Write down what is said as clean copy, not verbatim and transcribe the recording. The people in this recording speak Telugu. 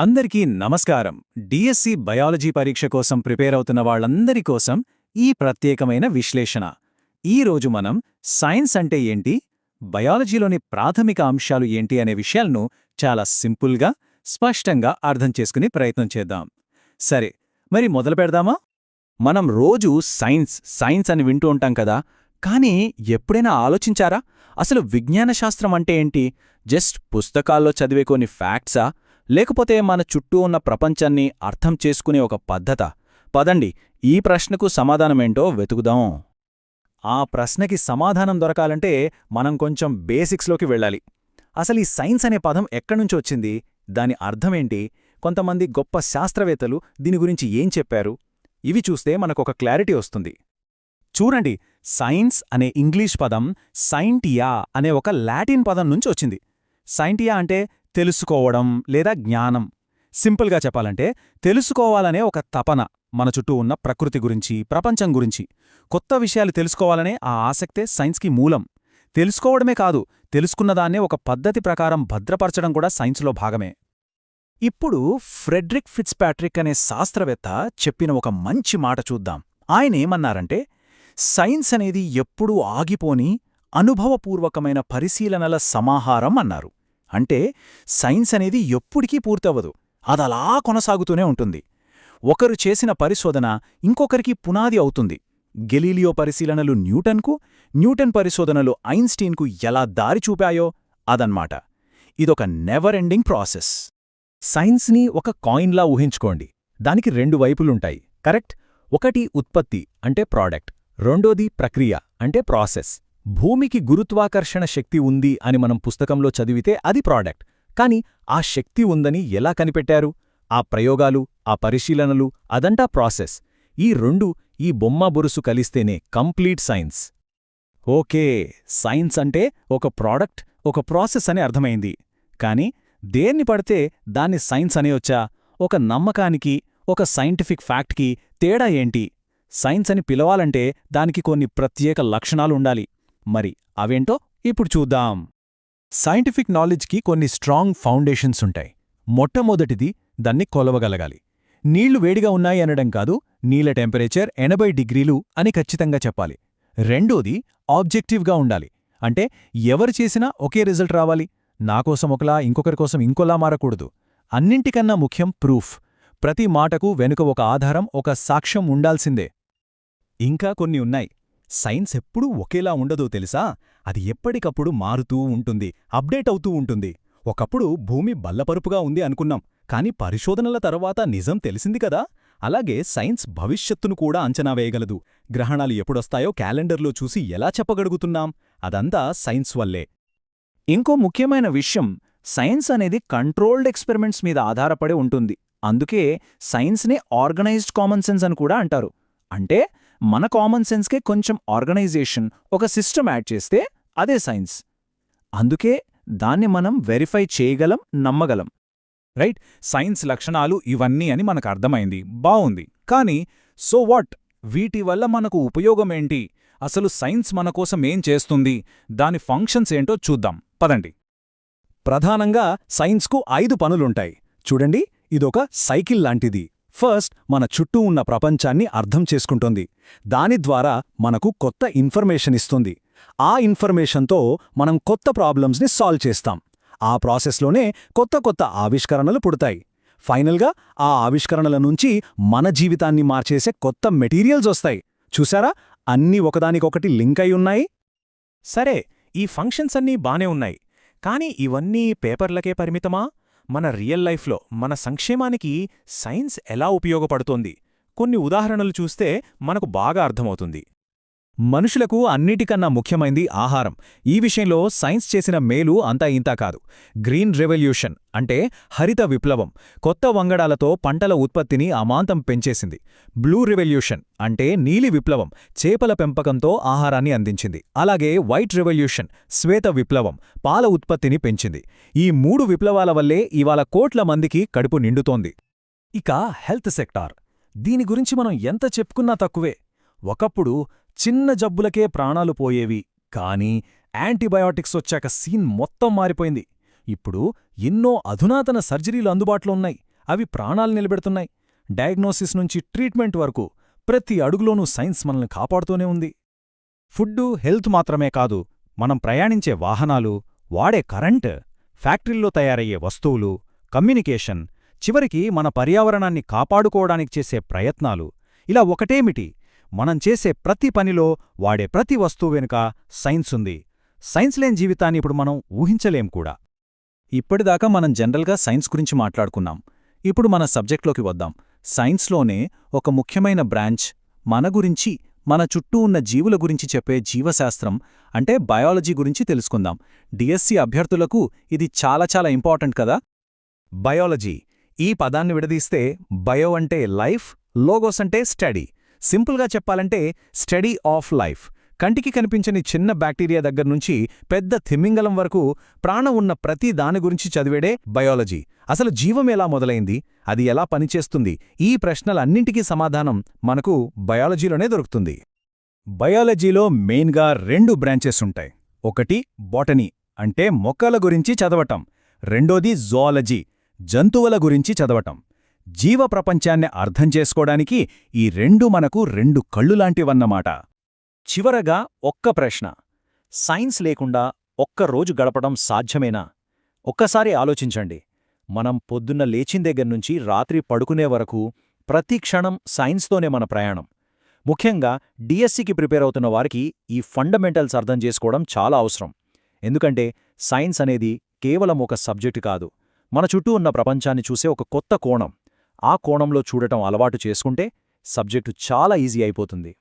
అందరికీ నమస్కారం. డిఎస్సి బయాలజీ పరీక్ష కోసం ప్రిపేర్ అవుతున్న వాళ్ళందరి కోసం ఈ ప్రత్యేకమైన విశ్లేషణ. ఈరోజు మనం సైన్స్ అంటే ఏంటి, బయాలజీలోని ప్రాథమిక అంశాలు ఏంటి అనే విషయాలను చాలా సింపుల్గా, స్పష్టంగా అర్థం చేసుకునే ప్రయత్నం చేద్దాం. సరే, మరి మొదలు పెడదామా? మనం రోజూ సైన్స్ సైన్స్ అని వింటూ ఉంటాం కదా, కానీ ఎప్పుడైనా ఆలోచించారా అసలు విజ్ఞాన శాస్త్రం అంటే ఏంటి? జస్ట్ పుస్తకాల్లో చదివే కొన్ని ఫ్యాక్ట్సా, లేకపోతే మన చుట్టూ ఉన్న ప్రపంచాన్ని అర్థం చేసుకునే ఒక పద్ధతా? పదండి, ఈ ప్రశ్నకు సమాధానమేంటో వెతుకుదాం. ఆ ప్రశ్నకి సమాధానం దొరకాలంటే మనం కొంచెం బేసిక్స్లోకి వెళ్ళాలి. అసలు ఈ సైన్స్ అనే పదం ఎక్కడ్నుంచి వచ్చింది, దాని అర్థమేంటి, కొంతమంది గొప్ప శాస్త్రవేత్తలు దీని గురించి ఏం చెప్పారు, ఇవి చూస్తే మనకొక క్లారిటీ వస్తుంది. చూడండి, సైన్స్ అనే ఇంగ్లీష్ పదం సైంటియా అనే ఒక లాటిన్ పదం నుంచి వచ్చింది. సైంటియా అంటే తెలుసుకోవడం లేదా జ్ఞానం. సింపుల్గా చెప్పాలంటే తెలుసుకోవాలనే ఒక తపన, మన చుట్టూ ఉన్న ప్రకృతి గురించి, ప్రపంచం గురించి. కొత్త విషయాలు తెలుసుకోవాలనే ఆ ఆసక్తే సైన్స్కి మూలం. తెలుసుకోవడమే కాదు, తెలుసుకున్నదాన్నే ఒక పద్ధతి ప్రకారం భద్రపరచడం కూడా సైన్స్లో భాగమే. ఇప్పుడు ఫ్రెడ్రిక్ ఫిట్జ్పాట్రిక్ అనే శాస్త్రవేత్త చెప్పిన ఒక మంచి మాట చూద్దాం. ఆయనేమన్నారంటే, సైన్స్ అనేది ఎప్పుడూ ఆగిపోని అనుభవపూర్వకమైన పరిశీలనల సమాహారం అన్నారు. అంటే సైన్స్ అనేది ఎప్పుడికీ పూర్తవ్వదు, అదలా కొనసాగుతూనే ఉంటుంది. ఒకరు చేసిన పరిశోధన ఇంకొకరికి పునాది అవుతుంది. గెలీలియో పరిశీలనలు న్యూటన్కు, న్యూటన్ పరిశోధనలు ఐన్స్టీన్కు ఎలా దారి చూపాయో అదన్మాట. ఇదొక నెవర్ ఎండింగ్ ప్రాసెస్. సైన్స్ని ఒక కాయిన్లా ఊహించుకోండి. దానికి రెండు వైపులుంటాయి, కరెక్ట్? ఒకటి ఉత్పత్తి అంటే ప్రోడక్ట్, రెండోది ప్రక్రియ అంటే ప్రాసెస్. భూమికి గురుత్వాకర్షణ శక్తి ఉంది అని మనం పుస్తకంలో చదివితే అది ప్రోడక్ట్. కాని ఆ శక్తి ఉందని ఎలా కనిపెట్టారు? ఆ ప్రయోగాలు, ఆ పరిశీలనలు, అదంటా ప్రాసెస్. ఈ రెండు, ఈ బొమ్మ బొరుసు కలిస్తేనే కంప్లీట్ సైన్స్. ఓకే, సైన్స్ అంటే ఒక ప్రోడక్ట్, ఒక ప్రాసెస్ అని అర్థమైంది. కాని దేన్ని పడితే దాన్ని సైన్స్ అనేయొచ్చా? ఒక నమ్మకానికి, ఒక సైంటిఫిక్ ఫ్యాక్ట్కి తేడా ఏంటి? సైన్స్ అని పిలవాలంటే దానికి కొన్ని ప్రత్యేక లక్షణాలుండాలి. మరి అవేంటో ఇప్పుడు చూద్దాం. సైంటిఫిక్ నాలెడ్జ్కి కొన్ని స్ట్రాంగ్ ఫౌండేషన్స్ ఉంటాయి. మొట్టమొదటిది, దాన్ని కొలవగలగాలి. నీళ్లు వేడిగా ఉన్నాయి అనడం కాదు, నీళ్ల టెంపరేచర్ 80 డిగ్రీలు అని ఖచ్చితంగా చెప్పాలి. రెండోది, ఆబ్జెక్టివ్గా ఉండాలి. అంటే ఎవరు చేసినా ఒకే రిజల్ట్ రావాలి, నాకోసం ఒకలా ఇంకొకరి కోసం ఇంకోలా మారకూడదు. అన్నింటికన్నా ముఖ్యం ప్రూఫ్. ప్రతి మాటకు వెనుక ఒక ఆధారం, ఒక సాక్ష్యం ఉండాల్సిందే. ఇంకా కొన్ని ఉన్నాయి. సైన్స్ ఎప్పుడూ ఒకేలా ఉండదో తెలుసా? అది ఎప్పటికప్పుడు మారుతూ ఉంటుంది, అప్డేట్ అవుతూ ఉంటుంది. ఒకప్పుడు భూమి బల్లపరుపుగా ఉంది అనుకున్నాం, కాని పరిశోధనల తర్వాత నిజం తెలిసింది కదా. అలాగే సైన్స్ భవిష్యత్తును కూడా అంచనా వేయగలదు. గ్రహణాలు ఎప్పుడొస్తాయో క్యాలెండర్లో చూసి ఎలా చెప్పగలుగుతున్నాం? అదంతా సైన్స్ వల్లే. ఇంకో ముఖ్యమైన విషయం, సైన్స్ అనేది కంట్రోల్డ్ ఎక్స్పెరిమెంట్స్ మీద ఆధారపడి ఉంటుంది. అందుకే సైన్స్నే ఆర్గనైజ్డ్ కామన్ సెన్స్ అని కూడా అంటారు. అంటే మన కామన్ సెన్స్కే కొంచెం ఆర్గనైజేషన్, ఒక సిస్టమ్ యాడ్ చేస్తే అదే సైన్స్. అందుకే దాన్ని మనం వెరిఫై చేయగలం, నమ్మగలం. రైట్, సైన్స్ లక్షణాలు ఇవన్నీ అని మనకు అర్థమైంది, బావుంది. కానీ సో వాట్? వీటి వల్ల మనకు ఉపయోగమేంటి? అసలు సైన్స్ మన కోసం ఏం చేస్తుంది? దాని ఫంక్షన్స్ ఏంటో చూద్దాం, పదండి. ప్రధానంగా సైన్స్కు 5 పనులుంటాయి. చూడండి, ఇదొక సైకిల్ లాంటిది. ఫస్ట్, మన చుట్టూ ఉన్న ప్రపంచాన్ని అర్థం చేసుకుంటుంది. దాని ద్వారా మనకు కొత్త ఇన్ఫర్మేషన్ ఇస్తుంది. ఆ ఇన్ఫర్మేషన్తో మనం కొత్త ప్రాబ్లమ్స్ని సాల్వ్ చేస్తాం. ఆ ప్రాసెస్లోనే కొత్త కొత్త ఆవిష్కరణలు పుడతాయి. ఫైనల్గా ఆ ఆవిష్కరణల నుంచి మన జీవితాన్ని మార్చేసే కొత్త మెటీరియల్స్ వస్తాయి. చూసారా, అన్నీ ఒకదానికొకటి లింక్ అయి ఉన్నాయి. సరే, ఈ ఫంక్షన్స్ అన్నీ బానే ఉన్నాయి. కానీ ఇవన్నీ పేపర్లకే పరిమితమా? మన రియల్ లైఫ్లో, మన సంక్షేమానికి సైన్స్ ఎలా ఉపయోగపడుతోంది? కొన్ని ఉదాహరణలు చూస్తే మనకు బాగా అర్థమవుతుంది. మనుషులకు అన్నిటికన్నా ముఖ్యమైంది ఆహారం. ఈ విషయంలో సైన్స్ చేసిన మేలు అంతా ఇంతా కాదు. గ్రీన్ రెవల్యూషన్ అంటే హరిత విప్లవం, కొత్త వంగడాలతో పంటల ఉత్పత్తిని అమాంతం పెంచేసింది. బ్లూ రెవల్యూషన్ అంటే నీలి విప్లవం, చేపల పెంపకంతో ఆహారాన్ని అందించింది. అలాగే వైట్ రెవల్యూషన్, శ్వేత విప్లవం, పాల ఉత్పత్తిని పెంచింది. ఈ 3 విప్లవాల వల్లే ఇవాళ కోట్ల మందికి కడుపు నిండుతోంది. ఇక హెల్త్ సెక్టార్, దీని గురించి మనం ఎంత చెప్పుకున్నా తక్కువే. ఒకప్పుడు చిన్న జబ్బులకే ప్రాణాలు పోయేవి, కానీ యాంటీబయాటిక్స్ వచ్చాక సీన్ మొత్తం మారిపోయింది. ఇప్పుడు ఎన్నో అధునాతన సర్జరీలు అందుబాటులో ఉన్నాయి. అవి ప్రాణాలు నిలబెడుతున్నాయి. డయాగ్నోసిస్ నుంచి ట్రీట్మెంట్ వరకు ప్రతి అడుగులోనూ సైన్స్ మనల్ని కాపాడుతూనే ఉంది. ఫుడ్డు, హెల్త్ మాత్రమే కాదు, మనం ప్రయాణించే వాహనాలు, వాడే కరెంట్, ఫ్యాక్టరీల్లో తయారయ్యే వస్తువులు, కమ్యూనికేషన్, చివరికి మన పర్యావరణాన్ని కాపాడుకోవడానికి చేసే ప్రయత్నాలు, ఇలా ఒకటేమిటి, మనం చేసే ప్రతి పనిలో, వాడే ప్రతి వస్తువు వెనుక సైన్స్ ఉంది. సైన్స్ లేని జీవితాన్ని ఇప్పుడు మనం ఊహించలేం కూడా. ఇప్పటిదాకా మనం జనరల్గా సైన్స్ గురించి మాట్లాడుకున్నాం. ఇప్పుడు మన సబ్జెక్ట్లోకి వద్దాం. సైన్స్లోనే ఒక ముఖ్యమైన బ్రాంచ్, మన గురించి, మన చుట్టూ ఉన్న జీవుల గురించి చెప్పే జీవశాస్త్రం అంటే బయాలజీ గురించి తెలుసుకుందాం. డిఎస్సి అభ్యర్థులకు ఇది చాలా చాలా ఇంపార్టెంట్ కదా. బయాలజీ ఈ పదాన్ని విడదీస్తే బయో అంటే లైఫ్, లోగోస్ అంటే స్టడీ. సింపుల్గా చెప్పాలంటే స్టడీ ఆఫ్ లైఫ్. కంటికి కనిపించని చిన్న బ్యాక్టీరియా దగ్గర్నుంచి పెద్ద తిమింగలం వరకు ప్రాణం ఉన్న ప్రతి దాని గురించి చదివేడే బయాలజీ. అసలు జీవం ఎలా మొదలైంది, అది ఎలా పనిచేస్తుంది, ఈ ప్రశ్నలన్నింటికీ సమాధానం మనకు బయాలజీలోనే దొరుకుతుంది. బయాలజీలో మెయిన్గా 2 బ్రాంచెస్ ఉంటాయి. ఒకటి బాటనీ అంటే మొక్కల గురించి చదవటం, రెండోది జువాలజీ జంతువుల గురించి చదవటం. జీవ ప్రపంచాన్ని అర్థం చేసుకోవడానికి ఈ 2 మనకు 2 కళ్ళులాంటివన్నమాట. చివరగా ఒక్క ప్రశ్న, సైన్స్ లేకుండా ఒక్క రోజు గడపడం సాధ్యమేనా? ఒక్కసారి ఆలోచించండి. మనం పొద్దున్న లేచిన దగ్గర్నుంచి రాత్రి పడుకునే వరకు ప్రతి క్షణం సైన్స్తోనే మన ప్రయాణం. ముఖ్యంగా డిఎస్సికి ప్రిపేర్ అవుతున్న వారికి ఈ ఫండమెంటల్స్ అర్థం చేసుకోవడం చాలా అవసరం. ఎందుకంటే సైన్స్ అనేది కేవలం ఒక సబ్జెక్టు కాదు, మన చుట్టూ ఉన్న ప్రపంచాన్ని చూసే ఒక కొత్త కోణం. ఆ కోణంలో చూడటం అలవాటు చేసుకుంటే సబ్జెక్టు చాలా ఈజీ అయిపోతుంది.